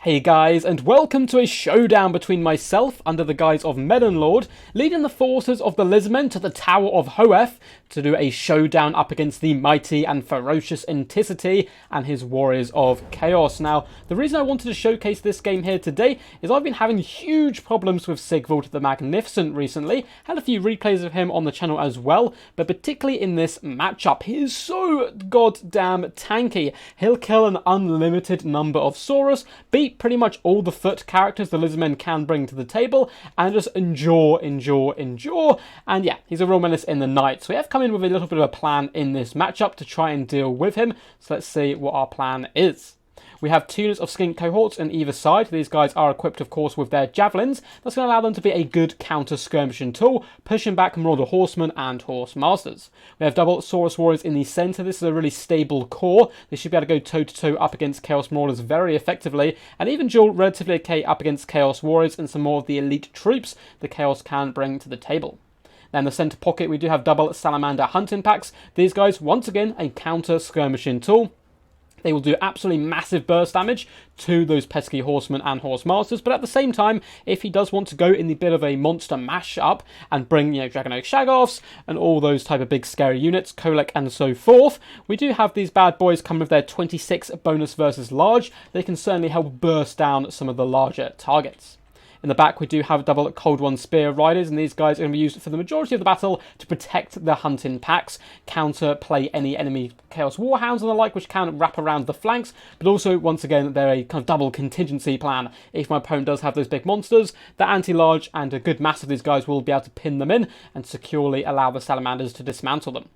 Hey guys, and welcome to a showdown between myself under the guise of Melon Lord, leading the forces of the Lizardmen to the Tower of Hoeth to do a showdown up against the mighty and ferocious Anticity and his warriors of chaos. Now, the reason I wanted to showcase this game here today is I've been having huge problems with Sigvald the Magnificent recently. Had a few replays of him on the channel as well, but particularly in this matchup, he is so goddamn tanky. He'll kill an unlimited number of Saurus, beat pretty much all the foot characters the Lizardmen can bring to the table, and just endure. And yeah, he's a real menace in the night. So we have come in with a little bit of a plan in this matchup to try and deal with him. So let's see what our plan is. We have 2 units of skink cohorts on either side. These guys are equipped, of course, with their javelins. That's going to allow them to be a good counter-skirmishing tool, pushing back Marauder horsemen and horse masters. We have double Saurus warriors in the centre. This is a really stable core. They should be able to go toe-to-toe up against Chaos Marauders very effectively, and even duel relatively okay up against Chaos Warriors and some more of the elite troops the Chaos can bring to the table. Then in the centre pocket, we do have double Salamander hunting packs. These guys, once again, a counter-skirmishing tool. They will do absolutely massive burst damage to those pesky horsemen and horse masters, but at the same time, if he does want to go in the bit of a monster mash-up and bring, Dragon Oak Shagoffs and all those type of big scary units, Kolek and so forth, we do have these bad boys come with their 26 bonus versus large. They can certainly help burst down some of the larger targets. In the back, we do have double Cold One Spear Riders, and these guys are going to be used for the majority of the battle to protect the hunting packs, counter-play any enemy Chaos Warhounds and the like, which can wrap around the flanks, but also, once again, they're a kind of double contingency plan. If my opponent does have those big monsters, the anti-large and a good mass of these guys will be able to pin them in and securely allow the Salamanders to dismantle them.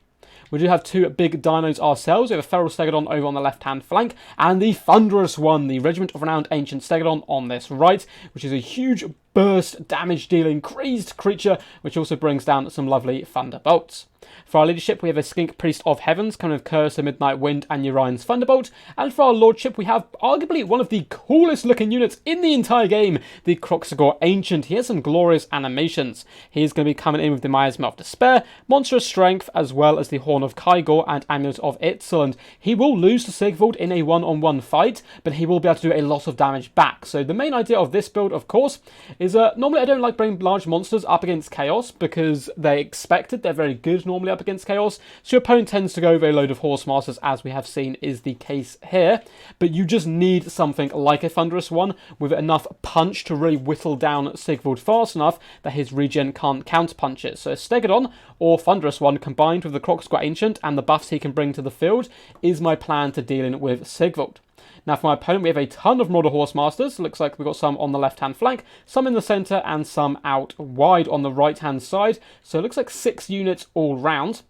We do have 2 big dinos ourselves. We have a Feral Stegodon over on the left-hand flank, and the Thunderous One, the Regiment of Renowned Ancient Stegodon on this right, which is a huge burst damage-dealing crazed creature, which also brings down some lovely Thunderbolts. For our leadership, we have a Skink Priest of Heavens, coming with Curse of Midnight Wind and Urine's Thunderbolt. And for our lordship, we have arguably one of the coolest looking units in the entire game, the Kroxigor Ancient. He has some glorious animations. He is going to be coming in with the Miasma of Despair, Monstrous Strength, as well as the Horn of Kygor and Amulet of Itzel. And he will lose to Sigvald in a one-on-one fight, but he will be able to do a lot of damage back. So the main idea of this build, of course, is normally I don't like bringing large monsters up against Chaos because they're expected. They're very good normally up against Chaos, so your opponent tends to go with a load of Horse Masters, as we have seen is the case here, but you just need something like a Thunderous One with enough punch to really whittle down Sigvald fast enough that his regen can't counter-punch it. So a Stegodon or Thunderous One combined with the Kroxigor Ancient and the buffs he can bring to the field is my plan to dealing with Sigvald. Now for my opponent, we have a ton of Marauder Horse Masters. Looks like we've got some on the left-hand flank, some in the centre, and some out wide on the right-hand side. So it looks like 6 units all round.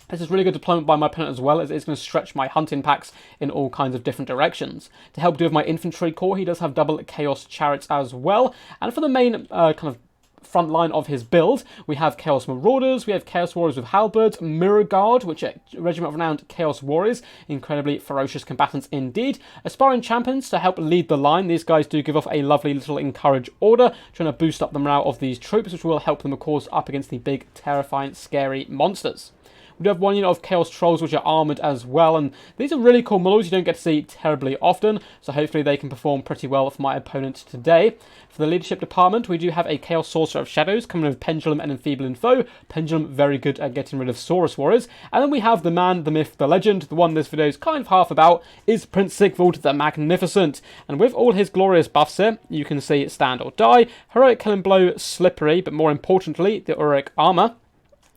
This is really good deployment by my opponent as well, as it's going to stretch my hunting packs in all kinds of different directions. To help deal with my infantry core, he does have double Chaos Chariots as well. And for the main kind of front line of his build, we have Chaos Marauders, we have Chaos Warriors with Halberds, Mirror Guard, which are Regiment of Renowned Chaos Warriors, incredibly ferocious combatants indeed. Aspiring Champions to help lead the line. These guys do give off a lovely little Encourage order, trying to boost up the morale of these troops, which will help them, of course, up against the big, terrifying, scary monsters. We do have 1 unit of Chaos Trolls, which are armoured as well, and these are really cool models you don't get to see terribly often, so hopefully they can perform pretty well for my opponent today. For the leadership department, we do have a Chaos Sorcerer of Shadows, coming with Pendulum and Enfeebling Foe. Pendulum, very good at getting rid of Saurus Warriors. And then we have the man, the myth, the legend, the one this video is kind of half about, is Prince Sigvald the Magnificent. And with all his glorious buffs here, you can see Stand or Die, Heroic Killing Blow, Slippery, but more importantly, the Auric Armour.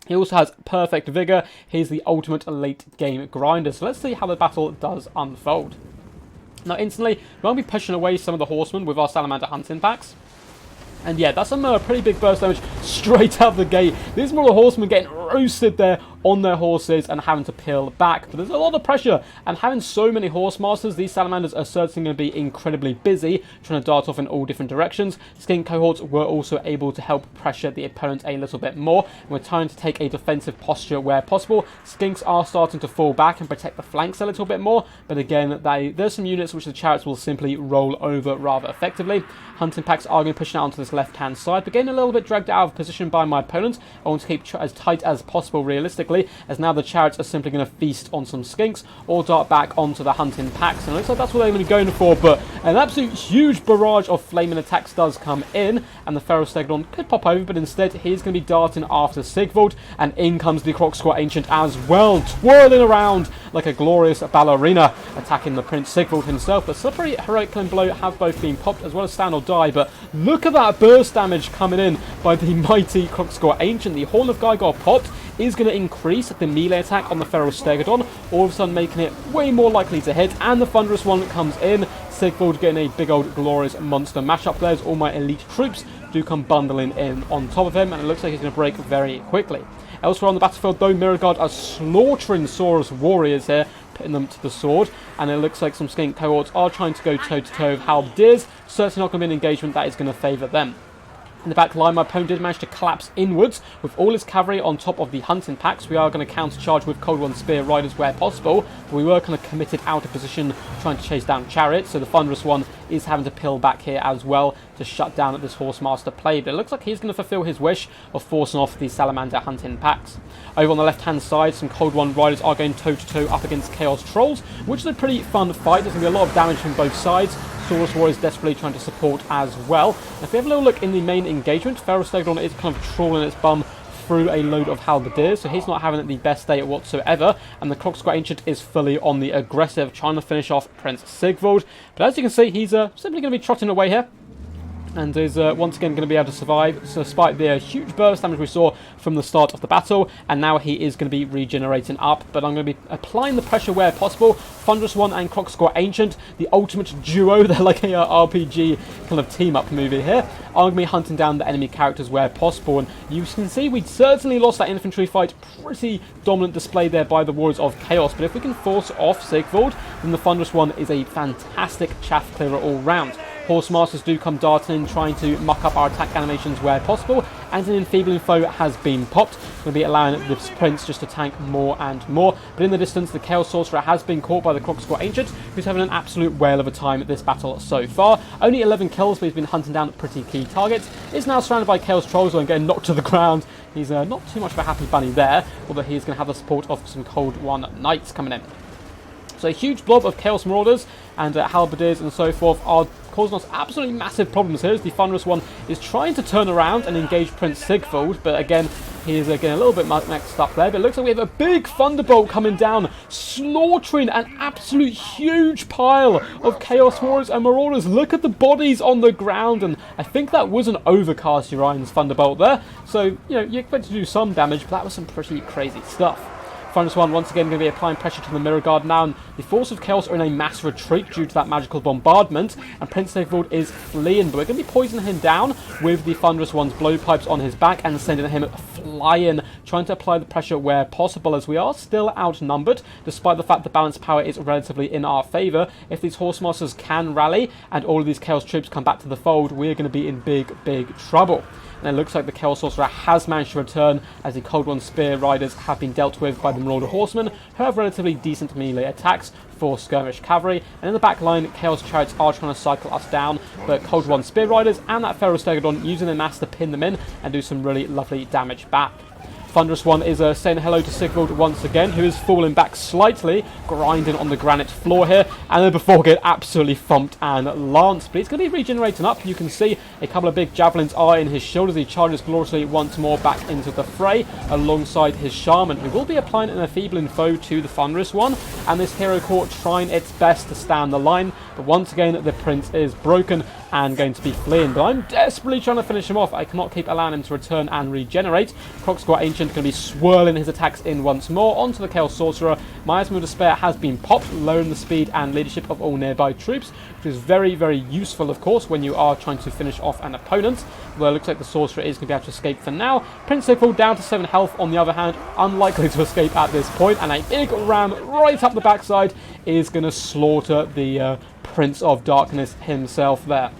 He also has Perfect Vigor. He's the ultimate late game grinder. So let's see how the battle does unfold. Now instantly, we're going to be pushing away some of the horsemen with our Salamander hunting packs. And yeah, that's some pretty big burst damage straight out the gate. These Marauder horsemen getting roasted there on their horses and having to peel back. But there's a lot of pressure, and having so many horse masters, these salamanders are certainly going to be incredibly busy, trying to dart off in all different directions. Skink cohorts were also able to help pressure the opponent a little bit more, and we're trying to take a defensive posture where possible. Skinks are starting to fall back and protect the flanks a little bit more, but again, there's some units which the chariots will simply roll over rather effectively. Hunting packs are going to be pushing out onto this left-hand side, but getting a little bit dragged out of position by my opponent. I want to keep as tight as possible realistically, quickly, as now the chariots are simply going to feast on some skinks or dart back onto the hunting packs. And it looks like that's what they're going to be going for, but an absolute huge barrage of flaming attacks does come in, and the Ferrostegodon could pop over, but instead he's going to be darting after Sigvald, and in comes the Kroxgor Ancient as well, twirling around like a glorious ballerina, attacking the Prince Sigvald himself. The slippery heroic killing blow have both been popped, as well as stand or die, but look at that burst damage coming in by the mighty Kroxgor Ancient. The Horn of Gygor popped is going to increase the melee attack on the Ferrostegodon, all of a sudden making it way more likely to hit, and the Thunderous One comes in. Sigvald getting a big old glorious monster mashup there as all my elite troops do come bundling in on top of him, and it looks like he's going to break very quickly. Elsewhere on the battlefield though, Mirrorguard are slaughtering Saurus warriors here, putting them to the sword, and it looks like some skink cohorts are trying to go toe-to-toe with halberdiers. Certainly not going to be an engagement that is going to favour them. In the back line, my opponent did manage to collapse inwards with all his cavalry on top of the hunting packs. We are going to counter-charge with Cold One Spear Riders where possible, but we were kind of committed out of position trying to chase down chariots, so the Thunderous One is having to peel back here as well to shut down this Horsemaster play. But it looks like he's going to fulfill his wish of forcing off the Salamander hunting packs. Over on the left-hand side, some Cold One Riders are going toe-to-toe up against Chaos Trolls, which is a pretty fun fight. There's going to be a lot of damage from both sides. Saurus Warriors desperately trying to support as well. If we have a little look in the main engagement, Ferrostegodon is kind of trawling its bum through a load of halberdiers, so he's not having the best day whatsoever, and the Kroxgor Ancient is fully on the aggressive, trying to finish off Prince Sigvald. But as you can see, he's simply going to be trotting away here, and is once again going to be able to survive, so despite the huge burst damage we saw from the start of the battle, and now he is going to be regenerating up. But I'm going to be applying the pressure where possible. Thunderous One and Kroxgor Ancient, the ultimate duo, they're like a RPG kind of team-up movie here, are going to be hunting down the enemy characters where possible, and you can see we certainly lost that infantry fight. Pretty dominant display there by the Warriors of Chaos, but if we can force off Sigvald, then the Thunderous One is a fantastic chaff clearer all round. Horsemasters do come darting in, trying to muck up our attack animations where possible, and an enfeebling foe has been popped, going to be allowing the Prince just to tank more and more. But in the distance, the Chaos Sorcerer has been caught by the Kroxgor Ancient, who's having an absolute whale of a time at this battle so far. Only 11 kills, but he's been hunting down pretty key targets. Is now surrounded by Chaos Trolls and getting knocked to the ground. He's not too much of a happy bunny there, although he's going to have the support of some Cold One Knights coming in. So a huge blob of Chaos Marauders and halberdiers and so forth are causing us absolutely massive problems here, as the Thunderous One is trying to turn around and engage Prince Sigvald, but again, he is getting a little bit mixed up there. But it looks like we have a big Thunderbolt coming down, slaughtering an absolute huge pile of Chaos Warriors and Marauders. Look at the bodies on the ground, and I think that was an Overcast Orion's Thunderbolt there. So, you know, you expect to do some damage, but that was some pretty crazy stuff. Thunderous One once again going to be applying pressure to the Mirror Guard now, and the Force of Chaos are in a mass retreat due to that magical bombardment, and Prince Sigvald is fleeing, but we're going to be poisoning him down with the Thunderous One's blowpipes on his back and sending him flying, trying to apply the pressure where possible, as we are still outnumbered, despite the fact the balance power is relatively in our favour. If these Horsemasters can rally and all of these Chaos troops come back to the fold, we're going to be in big trouble. And it looks like the Chaos Sorcerer has managed to return, as the Cold One Spear Riders have been dealt with by the Marauder Horsemen, who have relatively decent melee attacks for skirmish cavalry. And in the back line, Chaos Chariots are trying to cycle us down, but Cold One Spear Riders and that Ferrostegodon using their mass to pin them in and do some really lovely damage back. Thunderous One is saying hello to Sigvald once again, who is falling back slightly, grinding on the granite floor here, and then before get absolutely thumped and lanced. But he's going to be regenerating up. You can see a couple of big javelins are in his shield as he charges gloriously once more back into the fray alongside his Shaman, who will be applying an enfeebling foe to the Thunderous One, and this hero corps trying its best to stand the line, but once again the Prince is broken and going to be fleeing. But I'm desperately trying to finish him off. I cannot keep allowing him to return and regenerate. Kroxgor Ancient going to be swirling his attacks in once more onto the Chaos Sorcerer. Miasma of Despair has been popped, lowering the speed and leadership of all nearby troops, which is very useful, of course, when you are trying to finish off an opponent. Well, it looks like the Sorcerer is going to be able to escape for now. Prince Sigvald down to 7 health, on the other hand, unlikely to escape at this point, and a big ram right up the backside is going to slaughter the Prince of Darkness himself there.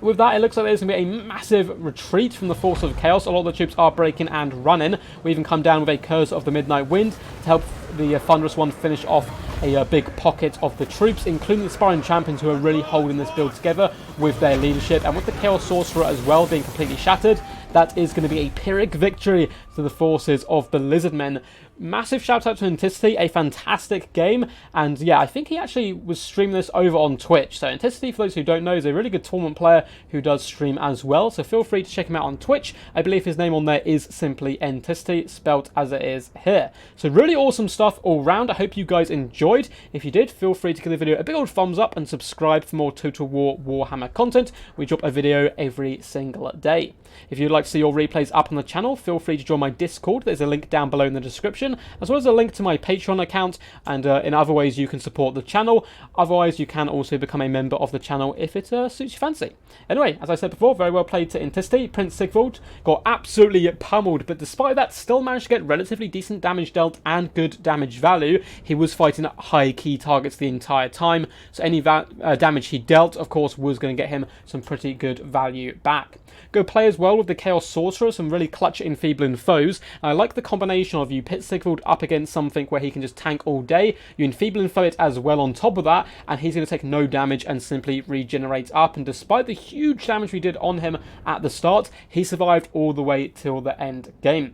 With that, it looks like there's going to be a massive retreat from the Force of Chaos. A lot of the troops are breaking and running. We even come down with a Curse of the Midnight Wind to help the Thunderous One finish off a big pocket of the troops, including the Sparring Champions, who are really holding this build together with their leadership, and with the Chaos Sorcerer as well being completely shattered. that is going to be a Pyrrhic victory to the forces of the Lizardmen. Massive shout out to Anticity, a fantastic game, and yeah, I think he actually was streaming this over on Twitch. So Anticity, for those who don't know, is a really good tournament player who does stream as well, so feel free to check him out on Twitch. I believe his name on there is simply Anticity, spelt as it is here. So really awesome stuff all round. I hope you guys enjoyed. If you did, feel free to give the video a big old thumbs up and subscribe for more Total War Warhammer content. We drop a video every single day. If you'd like to see your replays up on the channel, feel free to join my Discord. There's a link down below in the description, as well as a link to my Patreon account, and in other ways you can support the channel. Otherwise, you can also become a member of the channel if it suits your fancy. Anyway, as I said before, very well played to Anticity. Prince Sigvald got absolutely pummeled, but despite that, still managed to get relatively decent damage dealt and good damage value. He was fighting high key targets the entire time, so any damage he dealt, of course, was going to get him some pretty good value back. Go play as well with the Chaos Sorcerer, some really clutch enfeebling foes. I like the combination of you pit Sigvald up against something where he can just tank all day, you enfeeble and foe it as well on top of that, and he's going to take no damage and simply regenerate up. And despite the huge damage we did on him at the start, he survived all the way till the end game.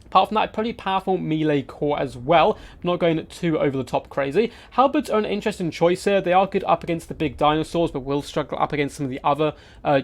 Apart from that, a pretty powerful melee core as well. I'm not going too over the top crazy. Halberds are an interesting choice here. They are good up against the big dinosaurs, but will struggle up against some of the other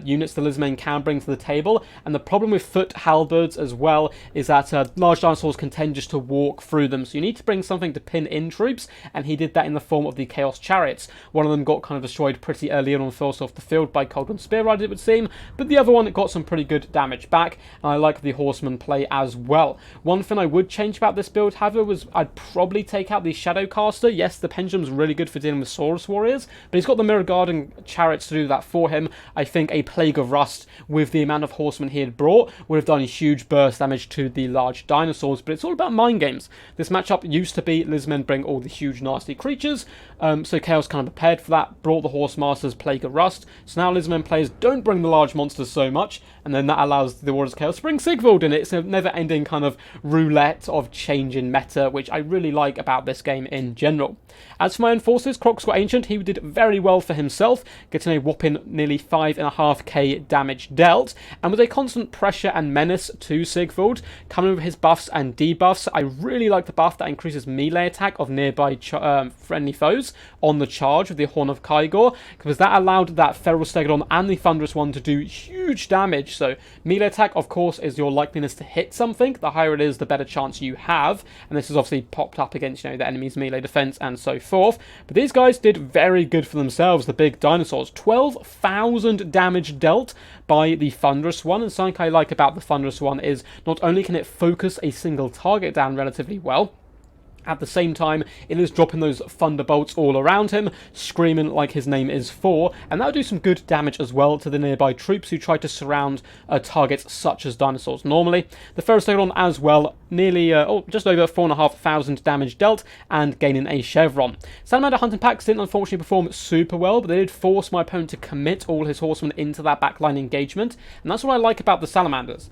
units the Lizardmen can bring to the table. And the problem with foot halberds as well is that large dinosaurs can tend just to walk through them. So you need to bring something to pin in troops, and he did that in the form of the Chaos Chariots. One of them got kind of destroyed pretty early on first off the field by Cold One Spear Riders, it would seem, but the other one got some pretty good damage back, and I like the Horseman play as well. One thing I would change about this build, however, was I'd probably take out the Shadowcaster. Yes, the Pendulum's really good for dealing with Saurus Warriors, but he's got the Mirror Guarding Chariots to do that for him. I think a Plague of Rust, with the amount of horsemen he had brought, would have done a huge burst damage to the large dinosaurs, but it's all about mind games. This matchup used to be Lizardmen bring all the huge nasty creatures, so Chaos kind of prepared for that, brought the Horsemasters Plague of Rust, so now Lizardmen players don't bring the large monsters so much, and then that allows the Warriors of Chaos to bring Sigvald in it. It's a never-ending kind of roulette of change in meta, which I really like about this game in general. As for my own forces, Crocscott Ancient, he did very well for himself, getting a whopping nearly 5.5k damage dealt, and with a constant pressure and menace to Sigvald, coming with his buffs and debuffs. I really like the buff that increases melee attack of nearby friendly foes on the charge with the Horn of Kygor, because that allowed that Feral Stegodon and the Thunderous one to do huge damage. So melee attack, of course, is your likeliness to hit something. The higher it is, the better chance you have, and this is obviously popped up against, you know, the enemy's melee defense and so forth. But these guys did very good for themselves, the big dinosaurs. 12,000 damage dealt by the Thunderous one, and something I like about the Thunderous one is not only can it focus a single target down relatively well, at the same time, it is dropping those thunderbolts all around him, screaming like his name is for, and that'll do some good damage as well to the nearby troops who try to surround targets such as dinosaurs normally. The Ferrostegodon as well, nearly, just over 4,500 damage dealt, and gaining a Chevron. Salamander Hunting Packs didn't unfortunately perform super well, but they did force my opponent to commit all his horsemen into that backline engagement, and that's what I like about the Salamanders.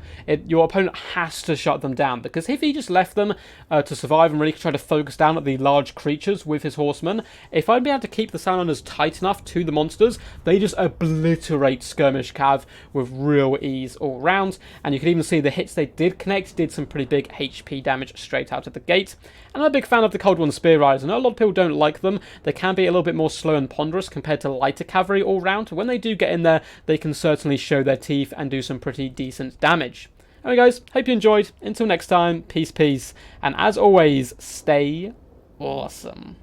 Your opponent has to shut them down, because if he just left them to survive and really try to focus down at the large creatures with his horsemen, if I'd be able to keep the Salamanders tight enough to the monsters, they just obliterate Skirmish Cav with real ease all round, and you can even see the hits they did connect did some pretty big HP damage straight out of the gate. And I'm a big fan of the Cold One Spear Riders. I know a lot of people don't like them. They can be a little bit more slow and ponderous compared to lighter cavalry all round. When they do get in there, they can certainly show their teeth and do some pretty decent damage. Anyway guys, hope you enjoyed. Until next time, peace, and as always, stay awesome.